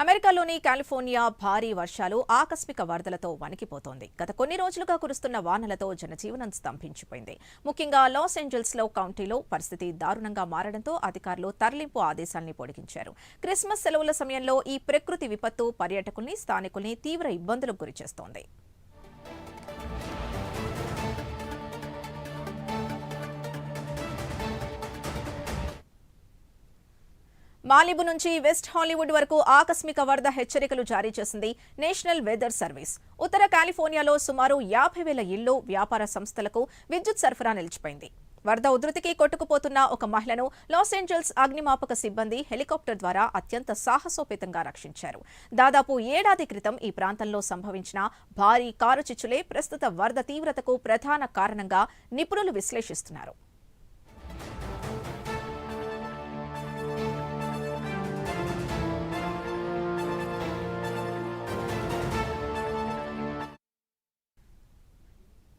అమెరికాలోని కాలిఫోర్నియా భారీ వర్షాలు ఆకస్మిక వరదలతో వణికిపోతోంది. గత కొన్ని రోజులుగా కురుస్తున్న వానలతో జనజీవనం స్తంభించిపోయింది. ముఖ్యంగా లాస్ ఏంజల్స్లో కౌంటీలో పరిస్థితి దారుణంగా మారడంతో అధికారులు తరలింపు ఆదేశాల్ని పొడిగించారు. క్రిస్మస్ సెలవుల సమయంలో ఈ ప్రకృతి విపత్తు పర్యాటకుల్ని, స్థానికుల్ని తీవ్ర ఇబ్బందులకు గురిచేస్తోంది. మాలిబు నుంచి వెస్ట్ హాలీవుడ్ వరకు ఆకస్మిక వరద హెచ్చరికలు జారీ చేసింది నేషనల్ వెదర్ సర్వీస్. ఉత్తర కాలిఫోర్నియాలో సుమారు 50,000 ఇళ్లు, వ్యాపార సంస్థలకు విద్యుత్ సరఫరా నిలిచిపోయింది. వరద ఉధృతికి కొట్టుకుపోతున్న ఒక మహిళను లాస్ ఏంజల్స్ అగ్నిమాపక సిబ్బంది హెలికాప్టర్ ద్వారా అత్యంత సాహసోపేతంగా రక్షించారు. దాదాపు ఏడాది క్రితం ఈ ప్రాంతంలో సంభవించిన భారీ కారు చిచ్చులే ప్రస్తుత వరద తీవ్రతకు ప్రధాన కారణంగా నిపుణులు విశ్లేషిస్తున్నారు.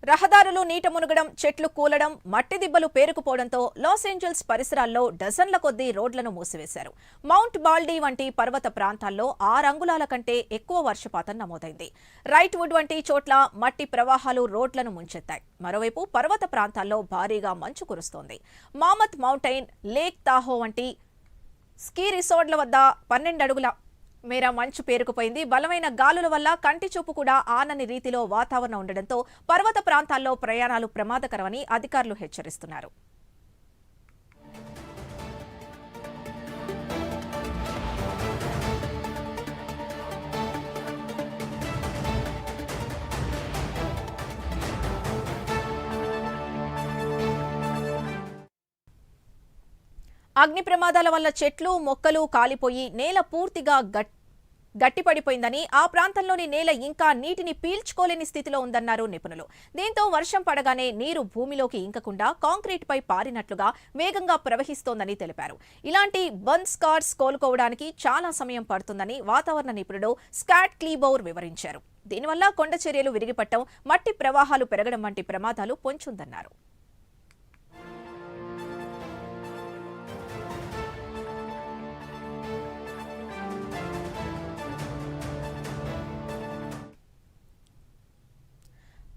రహదారులు నీట మునగడం, చెట్లు కూలడం, మట్టి దిబ్బలు పేరుకుపోవడంతో లాస్ ఏంజల్స్ పరిసరాల్లో డజన్ల కొద్దీ రోడ్లను మూసివేశారు. మౌంట్ బాల్డీ వంటి పర్వత ప్రాంతాల్లో 6 అంగుళాల కంటే ఎక్కువ వర్షపాతం నమోదైంది. రైట్ వుడ్ వంటి చోట్ల మట్టి ప్రవాహాలు రోడ్లను ముంచెత్తాయి. మరోవైపు పర్వత ప్రాంతాల్లో భారీగా మంచు కురుస్తోంది. మామత్ మౌంటైన్, లేక్ తాహో వంటి స్కీ రిసార్ట్ల వద్ద 12 అడుగుల మేర మంచు పేరుకుపోయింది. బలమైన గాలుల వల్ల కంటి చూపు కూడా ఆనని రీతిలో వాతావరణం ఉండడంతో పర్వత ప్రాంతాల్లో ప్రయాణాలు ప్రమాదకరమని అధికారులు హెచ్చరిస్తున్నారు. అగ్ని ప్రమాదాల వల్ల చెట్లు, మొక్కలు కాలిపోయి నేల పూర్తిగా గట్టిపడిపోయిందని, ఆ ప్రాంతంలోని నేల ఇంకా నీటిని పీల్చుకోలేని స్థితిలో ఉందన్నారు నిపుణులు. దీంతో వర్షం పడగానే నీరు భూమిలోకి ఇంకకుండా కాంక్రీట్ పై పారినట్లుగా వేగంగా ప్రవహిస్తోందని తెలిపారు. ఇలాంటి బర్న్ స్కార్స్ కోలుకోవడానికి చాలా సమయం పడుతుందని వాతావరణ నిపుణుడు స్కాట్ క్లీబౌర్ వివరించారు. దీనివల్ల కొండ చర్యలు విరిగిపట్టడం, మట్టి ప్రవాహాలు పెరగడం వంటి ప్రమాదాలు పొంచుందన్నారు.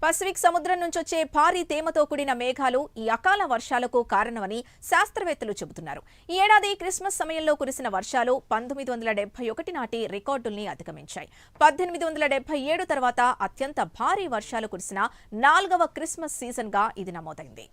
పసిఫిక్ సముద్రం నుంచొచ్చే భారీ తేమతో కూడిన మేఘాలు ఈ అకాల వర్షాలకు కారణమని శాస్త్రవేత్తలు చెబుతున్నారు. ఈ ఏడాది క్రిస్మస్ సమయంలో కురిసిన వర్షాలు 1971 నాటి రికార్డుల్ని అధిగమించాయి. 1877 తర్వాత అత్యంత భారీ వర్షాలు కురిసిన 4వ క్రిస్మస్ సీజన్గా ఇది నమోదైంది.